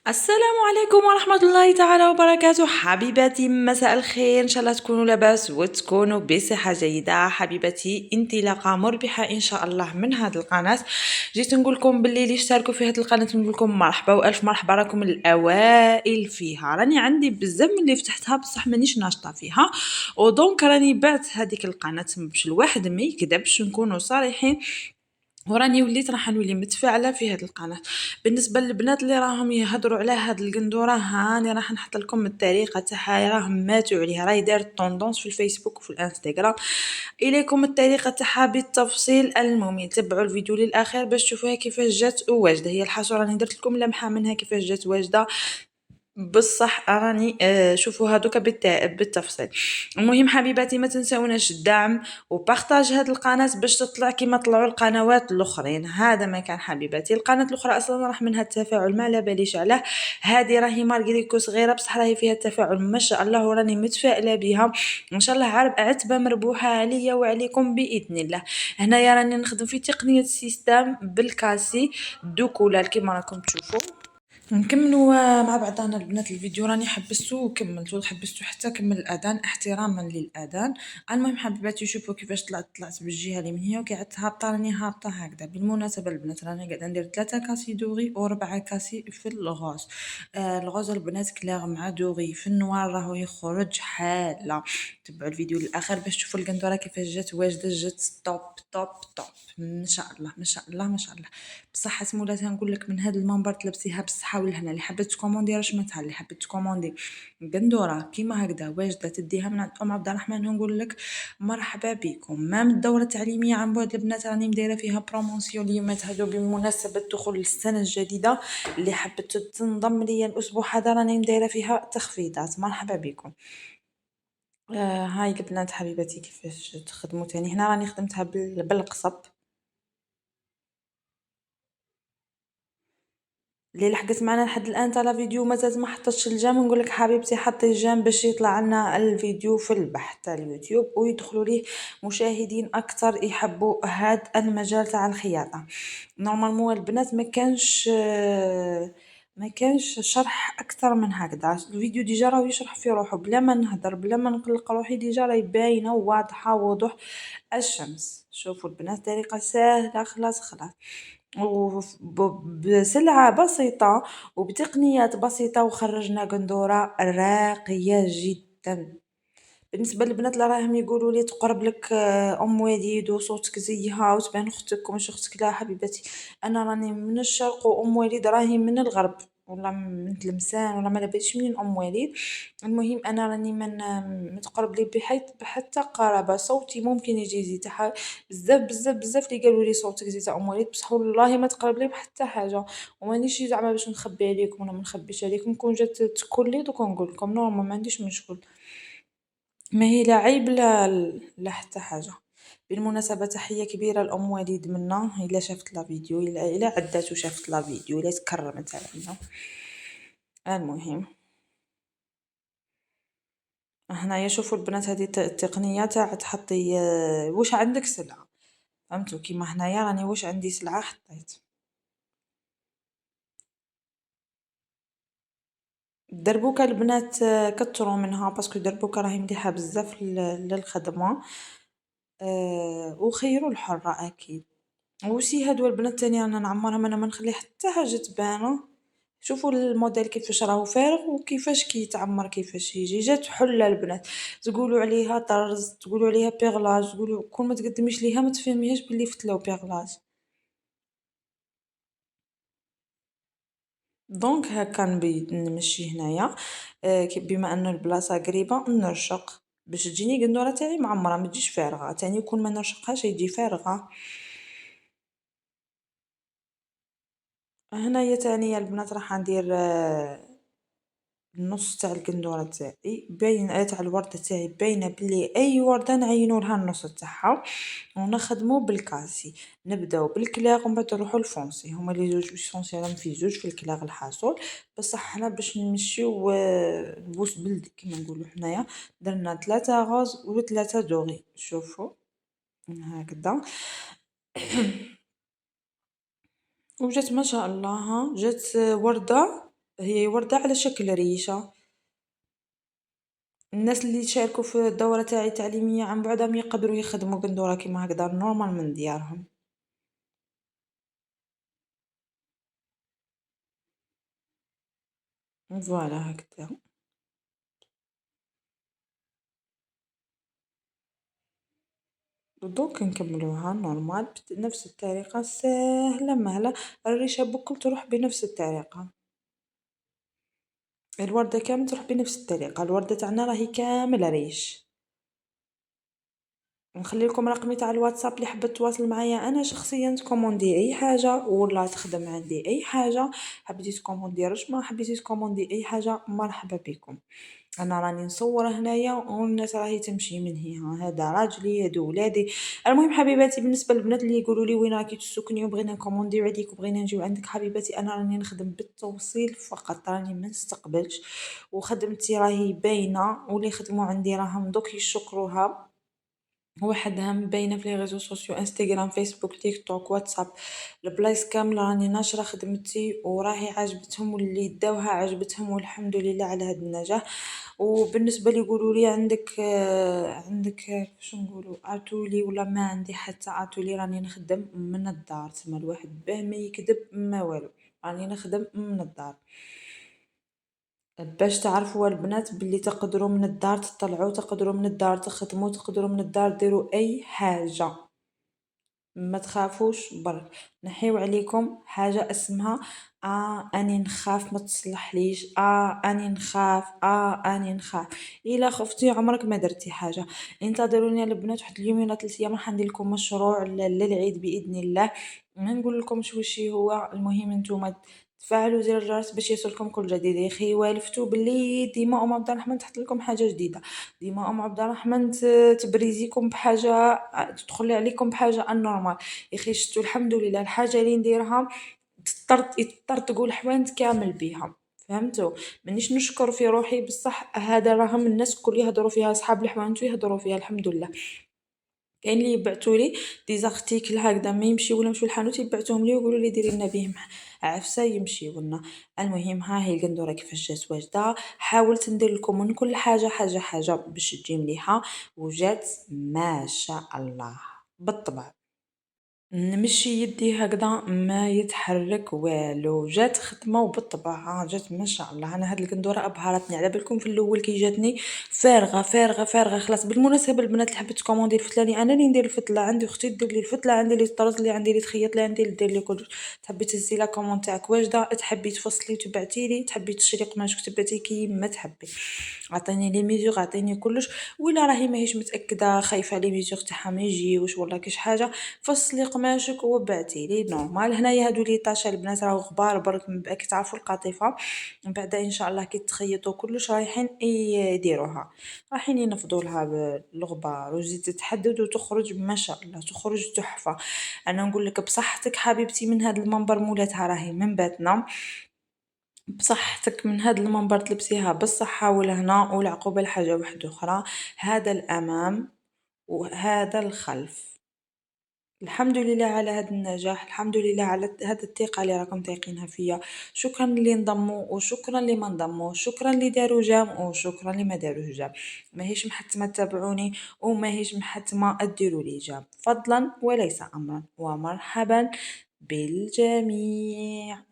السلام عليكم ورحمة الله تعالى وبركاته. حبيباتي مساء الخير، ان شاء الله تكونوا لاباس وتكونوا بصحة جيدة. حبيباتي انطلاقة مربحة ان شاء الله من هذه القناة. جيت نقول لكم باللي اللي اشتركوا في هذه القناة نقول لكم مرحبا والف مرحبا، راكم الاوائل فيها. راني عندي بزاف من اللي فتحتها بصح مانيش ناشطة فيها، ودونك راني بعت هذيك القناة باش الواحد ما يكذبش، نكونوا صريحين. وراني وليت راح نولي متفاعله في هذه القناه. بالنسبه للبنات اللي راهم يهضروا على هذه القندوره، هاني راح نحط لكم الطريقه تاعها، راهم ماتوا عليها، راهي دارت طوندونس في الفيسبوك وفي الانستغرام. اليكم الطريقه تاعها بالتفصيل الممل، تبعوا الفيديو للاخير باش تشوفوها كيفاش جات واجده. هي الحاجه راني درت لكم لمحه منها كيفاش جات واجده بصح. راني شوفوا هذوك بالتفصيل. المهم حبيباتي ما تنساوناش الدعم وبارطاج هذه القناه باش تطلع كيما طلعوا القنوات الاخرين. هذا ما كان حبيباتي. القناه الاخرى اصلا راح منها التفاعل ما لا باليش عليه، هذه راهي مارغريكو صغيره بصح راهي فيها التفاعل ما شاء الله، وراني متفائله بها ان شاء الله. عتبه مربوحه عليا وعليكم باذن الله. هنايا راني نخدم في تقنيه سيستم بالكاسي دو كولار كيما راكم تشوفوا. نكملوا مع بعضنا البنات. الفيديو راني حبستو وكملتو، حبستو حتى كمل الاذان احتراما للاذان. المهم حبيباتي شوفوا كيفاش طلعت بالجهه اللي من هي وكي عدت هابطه راني هابطه هكذا. بالمناسبه البنات راني قاعده ندير 3 كاسي دوغي و4 كاسي في الغوز. الغوز البنات كلاغ مع دوغي، في النوار راهو يخرج حاله. تبعوا الفيديو للاخر باش تشوفوا القندوره كيفاش جات واجده، جات توب توب توب ما شاء الله ما شاء الله ما شاء الله. بصح سمولاتها نقول لك من هاد المنبر تلبسيها بالصحه والهنا. اللي حبت تكوموندي رشمتها، اللي حبت تكوموندي قندوره كيما هكذا واجده تديها من عند ام عبد الرحمن، نقول لك مرحبا بكم. مام الدوره التعليميه عن بعد البنات راني مدايره فيها بروموسيون اليومات هادو بمناسبه دخول السنه الجديده. اللي حبت تنضم ليا الاسبوع هذا راني مدايره فيها تخفيضات. مرحبا بكم. هاي البنات حبيباتي كيفاش تخدموا تاني. هنا راني خدمتها بالقصب. اللي لحقت معنا لحد الان تاع فيديو مازال ما حطتش الجيم، نقول لك حبيبتي حطي الجيم باش يطلع لنا الفيديو في البحث تاع اليوتيوب ويدخلوا ليه مشاهدين اكثر يحبوا هذا المجال تاع الخياطه. نورمالمون البنات ما كانش شرح اكثر من هكذا. الفيديو ديجا راه يشرح في روحه بلا ما نهضر بلا ما نقلق روحي، ديجا راهي باينه وواضحه وضوح الشمس. شوفوا البنات طريقه سهله خلاص خلاص، بسلعة بسيطة وبتقنيات بسيطة وخرجنا قندورة راقية جدا. بالنسبة للبنات اللي راهم يقولوا لي تقرب لك ام وليد وصوتك زيها وتبان اختك ومش اختك، لا حبيبتي انا راني من الشرق وام وليد راهي من الغرب ولا من تلمسان ولا ما لبيتش منين ام وليد. المهم انا راني من متقرب لي بحتى قرابه. صوتي ممكن يجي زي تاع بزاف بزاف بزاف اللي قالوا لي صوتك زي تاع ام وليد، بصح والله ما تقرب لي بحتى حاجه. ومانيش زعما باش نخبي عليكم ولا ما نخبيش عليكم، كون جات تكون لي دوك نقول لكم نورمال ما عنديش مشكل. ما هي لا عيب لا حتى حاجة. بالمناسبة تحية كبيرة لأم وليد منا، إلا شافت لا فيديو إلا عدات وشافت لا فيديو إلا تكرمت علينا. المهم هنايا شوفوا البنات هذه التقنية تاع تحطي واش عندك سلعة، فهمتوا؟ كيما هنايا راني واش عندي سلعة حطيت. الدربوكة البنات كتروا منها باسكو الدربوكة راهي مليحة بزاف للخدمة. وخيروا الحرة أكيد. وسي هادو البنات تاني رانا نعمرهم، انا ما نخلي حتى حاجه تبانه. شوفوا الموديل كيفاش راهو فارغ وكيفاش كيتعمر كيفاش يجي. جات حله البنات تقولوا عليها طرز، تقولوا عليها بيغلاج، تقولوا كون ما تقدميش ليها ما تفهميهاش بلي فتلو بيغلاج. دونك هكا نمشي هنايا. بما انه البلاصه قريبه نرشق باش تجيني قندوره تاعي معمره ما تجيش فارغه. تاني كون ما نرشقهاش يجي فارغه. هنايا تاني البنات راح ندير النص تاع القندورة تاعي باين، تاع الوردة تاعي باينة بلي اي وردة نعينو لها النص تاعها ونخدمو بالكاسي. نبداو بالكلاغ ومن بعد نروحو للفونسي، هما لي زوج الفونسي راهم في زوج في الكلاغ الحاصل. بصح حنا باش نمشيو بوس بلدي كيما نقولو حنايا. درنا 3 غوز و3 دوغي. شوفو هكذا. وجات ما شاء الله، ها جات وردة هي وردة على شكل ريشة. الناس اللي شاركوا في الدورة تاعي التعليمية عن بعد راهم يقدروا يخدموا قندورة كيما هكذا نورمال من ديارهم. فوالا هكذا. دوك نكملوها نورمال بنفس الطريقة ساهلة مهلة. الريشة بكل تروح بنفس الطريقة. الوردة كامل تروح بنفس الطريقة. الوردة تاعنا راهي كامل ريش. نخلي لكم رقمي تاع الواتساب اللي حبت تواصل معايا انا شخصيا تكوموندي اي حاجه ولا تخدم عندي اي حاجه. حبيتي تكوموندي رشمه، حبيتي تكوموندي اي حاجه، مرحبا بكم. انا راني نصور هنايا والناس راهي تمشي من هنا. هذا راجلي هادو ولادي. المهم حبيباتي بالنسبه للبنات اللي يقولوا لي وين راكي تسكني وبغينا نكومونديو عليك وبغينا نجيو عندك، حبيباتي انا راني نخدم بالتوصيل فقط، راني ما نستقبلش. وخدمتي راهي باينه واللي خدموا عندي راهم دوك يشكروها وحدها مبينة في لي ريزو سوسيو انستغرام فيسبوك تيك توك واتساب. البلايص كاملة راني ناشرة خدمتي وراهي عجبتهم واللي داوها عجبتهم والحمد لله على هاد النجاح. وبالنسبة لي يقولوا لي عندك عندك كيفاش نقولوا اتولي ولا ما عندي حتى اتولي، راني نخدم من الدار تما الواحد باه ما يكذب ما والو. راني نخدم من الدار باش تعرفوا البنات باللي تقدروا من الدار تطلعوا، تقدروا من الدار تخدموا، تقدروا من الدار ديروا اي حاجه. ما تخافوش برك. نحيو عليكم حاجه اسمها اني نخاف ما تصلحليش، اني نخاف، اني نخاف. الا خفتي عمرك ما درتي حاجه. انتظروني يا البنات واحد اليوم ولا 3 ايام راح ندير لكم مشروع للعيد باذن الله. ما نقول لكمش وش هو. المهم نتوما تفعلوا زر الجرس باش يوصلكم كل جديد. يا اخي والفتوا باللي ديما ام عبد الرحمن تحط لكم حاجه جديده، ديما ام عبد الرحمن تبريزيكم بحاجه، تدخل عليكم بحاجه النورمال. يا اخي شتو الحمد لله الحاجه اللي نديرها تضطر تقول حوانت كامل بيها. فهمتوا؟ مانيش نشكر في روحي بصح هذا راهم الناس الكل يهضروا فيها، اصحاب الحوانت يهضروا فيها الحمد لله. كاين اللي يبعثوا لي دي زارتيكل هكذا ما يمشيو ولا نمشيو للحانوت يبعثوهم لي ويقولوا لي ديري لنا بهم عفسه يمشيو لنا. المهم ها هي القندوره كيفاش جات واجده. حاولت ندير لكم من كل حاجه حاجه حاجه باش تجي مليحه وجات ما شاء الله بالطبع. نمشي يدي هكذا ما يتحرك والو. جات خدمه وبالطبع جات ما شاء الله. انا هاد القندوره ابهرتني على بالكم في الاول كي جاتني فارغه فارغه فارغه خلاص. بالمناسبه البنات اللي حبت تكوموندي الفتله انا اللي ندير الفتله، عندي اختي دير لي الفتله، عندي اللي طرز لي، عندي اللي تخيط لي، عندي اللي دير لي كل. تحبي تهزي لا كومون تاعك واجده، تحبي تفصلي وتبعتي لي، تحبي تشري قماش وتبعتي كيما تحبي. عطيني لي ميزور عطيني كلش. ولا راهي ماهيش متاكده خايفه لي ميزور تاعها ما يجيوش ولا كاش حاجه فصلي قماشك وبعتي لي نورمال. هنايا هادو لي طاشا البنات راهو غبار برك كي تعرفوا القطيفه من بعد ان شاء الله كي تخيطوا كلش رايحين يديروها، رايحين ينفضوا لها بالغبار وتزيد تتحدد وتخرج ما شاء الله تخرج تحفه. انا نقول لك بصحتك حبيبتي من هذا المنبر مولاتها راهي من باتنا. بصحتك من هذا المنبر تلبسيها بالصحه والهنا والعقوبه لحاجه واحده اخرى. هذا الامام وهذا الخلف. الحمد لله على هذا النجاح، الحمد لله على هذا الثقة اللي راكم تايقينها فيا. شكرا اللي انضموا وشكرا اللي ما انضموا، شكرا اللي داروا جام وشكرا اللي ما داروه جام. ماهيش محتمة تتابعوني وماهيش محتمة اديروا لي جام، فضلا وليس امرا. ومرحبا بالجميع.